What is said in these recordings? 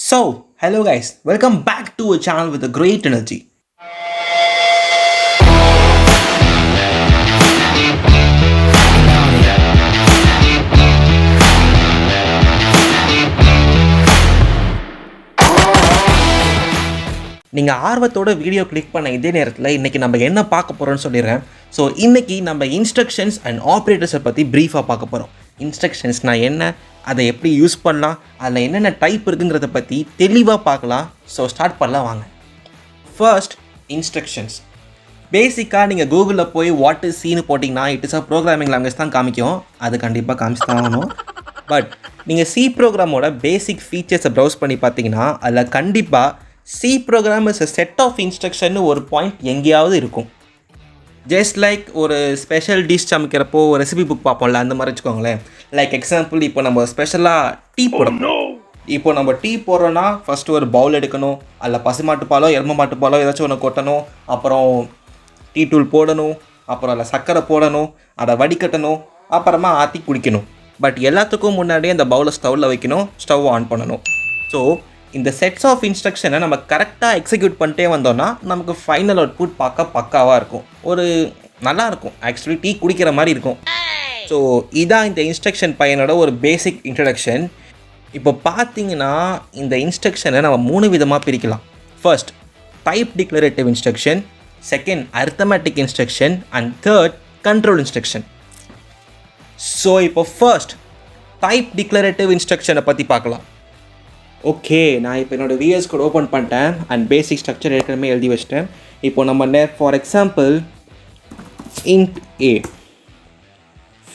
So, hello guys, welcome back to a channel with a great energy. நீங்கள் ஆர்வத்தோட video click பண்ண இதே நேரத்தில் இன்றைக்கி நம்ம என்ன பார்க்க போகிறோம்னு சொல்லிடுறேன். ஸோ இன்றைக்கி நம்ம இன்ஸ்ட்ரக்ஷன்ஸ் அண்ட் ஆப்ரேட்டர்ஸை பற்றி ப்ரீஃபாக பார்க்க போகிறோம். இன்ஸ்ட்ரக்ஷன்ஸ்னால் என்ன, அதை எப்படி யூஸ் பண்ணலாம், அதில் என்னென்ன டைப் இருக்குங்கிறத பற்றி தெளிவாக பார்க்கலாம். ஸோ ஸ்டார்ட் பண்ணலாம் வாங்க. First, instructions. பேசிக்காக நீங்கள் கூகுளில் போய் வாட் இஸ் சீனு போட்டிங்கன்னா it is a programming language தான் காமிக்கும். அது கண்டிப்பாக காமிச்சு தான் ஆகணும். பட் நீங்கள் சி ப்ரோக்ராமோட பேசிக் ஃபீச்சர்ஸை ப்ரௌஸ் பண்ணி பார்த்தீங்கன்னா அதில் கண்டிப்பாக C program is a set of இன்ஸ்ட்ரக்ஷன்னு ஒரு பாயிண்ட் எங்கேயாவது இருக்கும். ஜஸ்ட் லைக் ஒரு ஸ்பெஷல் டிஷ் சமைக்கிறப்போ ஒரு ரெசிபி புக் பார்ப்போம்ல, அந்த மாதிரி வச்சுக்கோங்களேன். லைக் எக்ஸாம்பிள், இப்போ நம்ம ஸ்பெஷலாக டீ போடணும். இப்போ நம்ம டீ போடுறோன்னா ஃபஸ்ட்டு ஒரு பவுல் எடுக்கணும், அதில் பசுமாட்டுப்பாலோ எருமை மாட்டுப்பாலோ ஏதாச்சும் ஒன்று கொட்டணும், அப்புறம் டீ தூள் போடணும், அப்புறம் அதில் சர்க்கரை போடணும், அதை வடிகட்டணும், அப்புறமா ஆற்றி குடிக்கணும். பட் எல்லாத்துக்கும் முன்னாடியே அந்த பவுலை ஸ்டவ்வில் வைக்கணும், ஸ்டவ் ஆன் பண்ணணும். ஸோ இந்த செட்ஸ் ஆஃப் இன்ஸ்ட்ரக்ஷனை நம்ம கரெக்டாக எக்ஸிக்யூட் பண்ணிட்டே வந்தோம்னா நமக்கு ஃபைனல் அவுட்புட் பார்க்க பக்காவாக இருக்கும். ஒரு நல்லாயிருக்கும், ஆக்சுவலி டீ குடிக்கிற மாதிரி இருக்கும். ஸோ இதான் இந்த இன்ஸ்ட்ரக்ஷன் பையனோட ஒரு பேசிக் இன்ட்ரடக்ஷன். இப்போ பார்த்தீங்கன்னா இந்த இன்ஸ்ட்ரக்ஷனை நம்ம 3 விதமாக பிரிக்கலாம். First, type declarative instruction. Second, arithmetic instruction. And third, control instruction. So இப்போ ஃபர்ஸ்ட் டைப் டிக்ளரேட்டிவ் இன்ஸ்ட்ரக்ஷனை பற்றி பார்க்கலாம். ஓகே, நான் இப்போ என்னோடய VS கோட் ஓப்பன் பண்ணிட்டேன் அண்ட் பேசிக் ஸ்ட்ரக்சர் ஏற்கனவே எழுதி வச்சிட்டேன். இப்போ நம்ம for example int a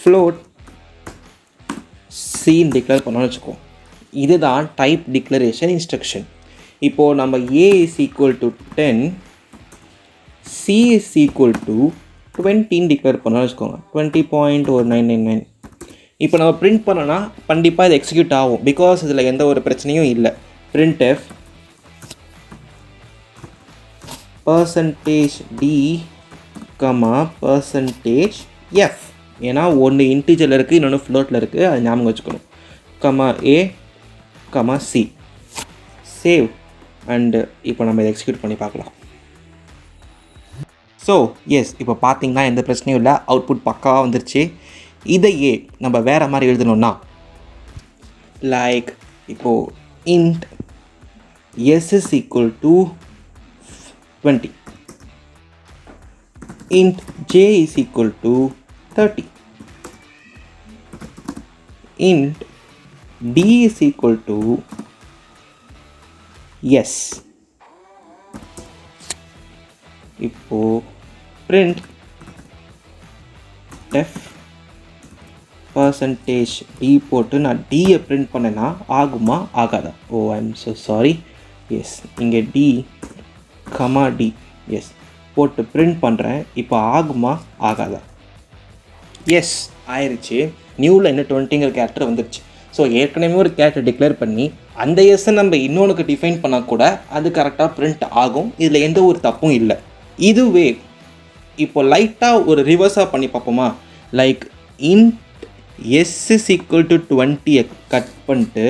float c declare பண்ணோன்னு வச்சுக்கோ. இதுதான் டைப் டிக்ளரேஷன் இன்ஸ்ட்ரக்ஷன். இப்போது நம்ம a is equal to 10, c is equal to 20 declare பண்ணோன்னு வச்சுக்கோங்க. 20.999. இப்போ நம்ம பிரிண்ட் பண்ணோன்னா கண்டிப்பாக இது எக்ஸிக்யூட் ஆகும், பிகாஸ் இதில் எந்த ஒரு பிரச்சனையும் இல்லை. printf %d, %f, ஏன்னா ஒன்று இன்டிஜரில் இருக்குது, இன்னொன்று ஃப்ளோட்டில் இருக்குது, அது ஞாபகம் வச்சுக்கணும். a, c, save. அண்டு இப்போ நம்ம இதை எக்ஸிக்யூட் பண்ணி பார்க்கலாம். ஸோ எஸ், இப்போ பார்த்தீங்கன்னா எந்த பிரச்சனையும் இல்லை, அவுட்புட் பக்காவாக வந்துருச்சு. இதையே நம்ம வேறு மாதிரி எழுதணும்னா லைக் இப்போது int s is equal to 20, int j is equal to 30, int d is equal to s. இப்போது print f %d போட்டு நான் டியை பிரிண்ட் பண்ணேன்னா ஆகுமா ஆகாதா? ஓ, ஐம் ஸோ சாரி. எஸ், இங்கே d, எஸ் போட்டு பிரிண்ட் பண்ணுறேன். இப்போ ஆகுமா ஆகாதா? எஸ் ஆயிடுச்சு. நியூவில் இன்னும் 20ங்கிற கேரக்டர் வந்துடுச்சு. ஸோ ஏற்கனவே ஒரு கேரக்டர் டிக்ளேர் பண்ணி அந்த எஸ்ஸை நம்ம இன்னொன்றுக்கு டிஃபைன் பண்ணால் கூட அது கரெக்டாக பிரிண்ட் ஆகும். இதில் எந்த ஒரு தப்பும் இல்லை. இதுவே இப்போ லைட்டாக ஒரு ரிவர்ஸாக பண்ணி பார்ப்போமா? Like int s is equal to 20 cut பண்ணிட்டு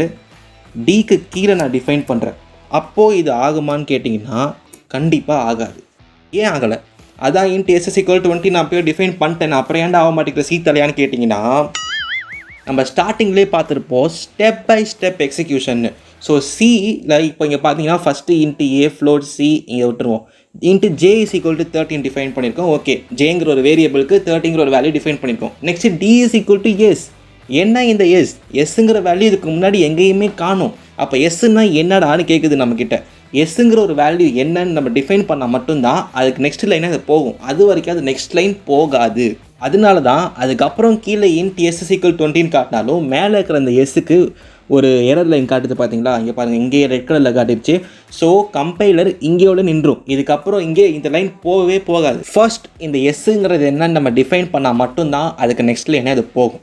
டிக்கு கீழே நான் டிஃபைன் பண்ணுறேன். அப்போது இது ஆகுமான்னு கேட்டிங்கன்னா கண்டிப்பாக ஆகாது. ஏன் ஆகலை? அதான் int s is equal to 20 நான் போய் டிஃபைன் பண்ணிட்டேன், அப்புறம் ஏன்டா ஆக மாட்டேங்கிற சி தலையான்னு கேட்டிங்கன்னா நம்ம ஸ்டார்டிங்லேயே பார்த்துருப்போம் ஸ்டெப் பை ஸ்டெப் எக்ஸிக்யூஷன்னு. ஸோ சியில் இப்போ இங்கே பார்த்தீங்கன்னா first int a float c இங்கே விட்டுருவோம். int j is equal to 13 define பண்ணியிருக்கோம். ஓகே, ஜேங்கிற ஒரு வேரியபிளுக்கு 30ங்கிற ஒரு வேல்யூ டிஃபைன் பண்ணியிருக்கோம். Next d is equal to s. என்ன இந்த எஸ்ஸுங்கிற வேல்யூ இதுக்கு முன்னாடி எங்கேயுமே காணும். அப்போ எஸ்ஸுன்னா என்னடான்னு கேட்குது நம்மக்கிட்ட. எஸ்ஸுங்கிற ஒரு வேல்யூ என்னன்னு நம்ம டிஃபைன் பண்ணால் மட்டும்தான் அதுக்கு நெக்ஸ்ட் லைனாக அது போகும். அது வரைக்கும் அது நெக்ஸ்ட் லைன் போகாது. அதனால தான் அதுக்கப்புறம் கீழே int s is equal to 20 காட்டினாலும் மேலே இருக்கிற அந்த எஸ்ஸுக்கு ஒரு எரர் லைன் காட்டுது. பார்த்தீங்களா? இங்கே பாருங்கள், இங்கேயே ரெட் கலரில் காட்டிடுச்சு. ஸோ கம்பைலர் இங்கேயோட நின்றும். இதுக்கப்புறம் இங்கே இந்த லைன் போகவே போகாது. ஃபர்ஸ்ட் இந்த எஸ்ஸுங்கிறது என்னன்னு நம்ம டிஃபைன் பண்ணால் மட்டும்தான் அதுக்கு நெக்ஸ்ட் லைனே அது போகும்.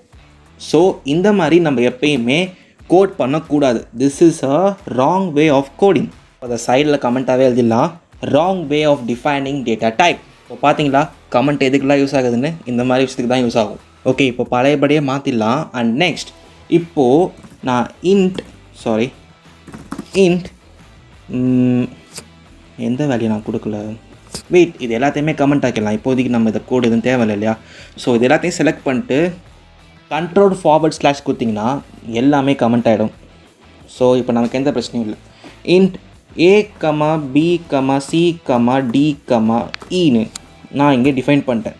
ஸோ இந்த மாதிரி நம்ம எப்பயுமே கோட் பண்ணக்கூடாது. This is a wrong way of coding. அதை சைடில் கமெண்ட்டாகவே எழுதிடலாம், wrong way of defining data type. இப்போ பார்த்தீங்களா கமெண்ட் எதுக்கெல்லாம் யூஸ் ஆகுதுன்னு? இந்த மாதிரி விஷயத்துக்கு தான் யூஸ் ஆகும். ஓகே, இப்போ பழையபடியே மாற்றிடலாம். அண்ட் நெக்ஸ்ட் இப்போது நான் இன்ட் எந்த வேல்யூ நான் கொடுக்கல, வெயிட், இது எல்லாத்தையுமே கமெண்ட் ஆக்கிடலாம். இப்போதைக்கு நம்ம இதை கோடு எதுவும் தேவையில்லை இல்லையா? ஸோ இது எல்லாத்தையும் செலக்ட் பண்ணிட்டு Ctrl// கொடுத்திங்கன்னா எல்லாமே கமெண்ட் ஆகிடும். ஸோ இப்போ நமக்கு எந்த பிரச்சனையும் இல்லை. Int a, b, c, d, eன்னு நான் இங்கே டிஃபைன் பண்ணிட்டேன்.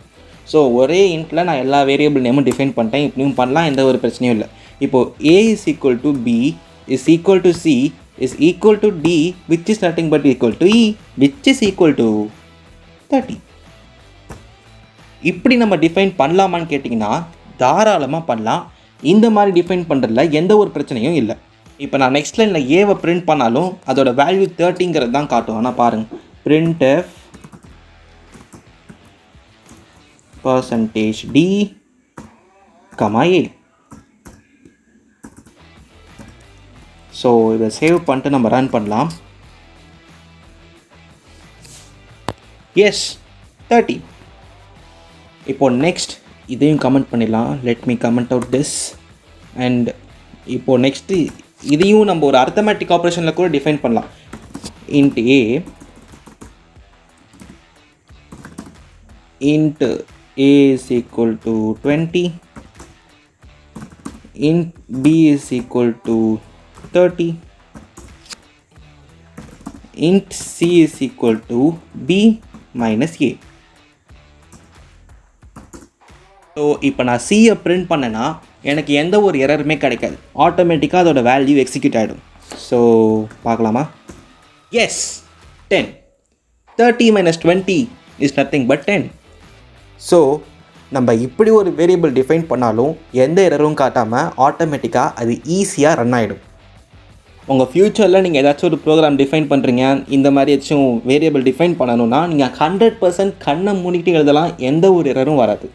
ஸோ ஒரே இன்ட்டில் நான் எல்லா வேரியபிள் நேமும் டிஃபைன் பண்ணிட்டேன். இப்படியும் பண்ணலாம், எந்த ஒரு பிரச்சனையும் இல்லை. இப்போது a = b = c = d which is nothing but equal to e which is equal to 30. இப்படி நம்ம டிஃபைன் பண்ணலாமான்னு கேட்டிங்கன்னா தாராளமாக பண்ணலாம். இந்த மாதிரி டிஃபைன் பண்ணுறதுல எந்த ஒரு பிரச்சனையும் இல்லை. இப்போ நான் நெக்ஸ்ட் லைனில் ஏவை பிரிண்ட் பண்ணாலும் அதோட வேல்யூ 30ங்கிறது தான் காட்டும். ஆனால் பாருங்கள், printf %d, a. ஸோ இதை சேவ் பண்ணிட்டு நம்ம ரன் பண்ணலாம். எஸ், 30. இப்போது நெக்ஸ்ட் இதையும் கமெண்ட் பண்ணிடலாம். Let me comment out this. And இப்போது நெக்ஸ்ட்டு இதையும் நம்ம ஒரு அர்த்தமேட்டிக் ஆப்ரேஷனில் கூட டிஃபைன் பண்ணலாம். int a = 20, int b = 30, int c = b minus a. So இப்போ நான் சியை பிரிண்ட் பண்ணேன்னா எனக்கு எந்த ஒரு எரருமே கிடைக்காது. ஆட்டோமேட்டிக்காக அதோட வேல்யூ எக்ஸிக்யூட் ஆகிடும். ஸோ பார்க்கலாமா? Yes, 10. 30 - 20 is nothing but 10. So நம்ம இப்படி ஒரு வேரியபிள் டிஃபைன் பண்ணாலும் எந்த எரரும் காட்டாமல் ஆட்டோமேட்டிக்காக அது ஈஸியாக ரன் ஆகிடும். உங்கள் ஃப்யூச்சரில் நீங்கள் ஏதாச்சும் ஒரு ப்ரோக்ராம் டிஃபைன் பண்ணுறீங்க, இந்த மாதிரி ஏதாச்சும் வேரியபிள் டிஃபைன் பண்ணணுன்னா நீங்கள் 100% கண்ணை மூடிட்டு எழுதலாம், எந்த ஒரு எரரும் வராது.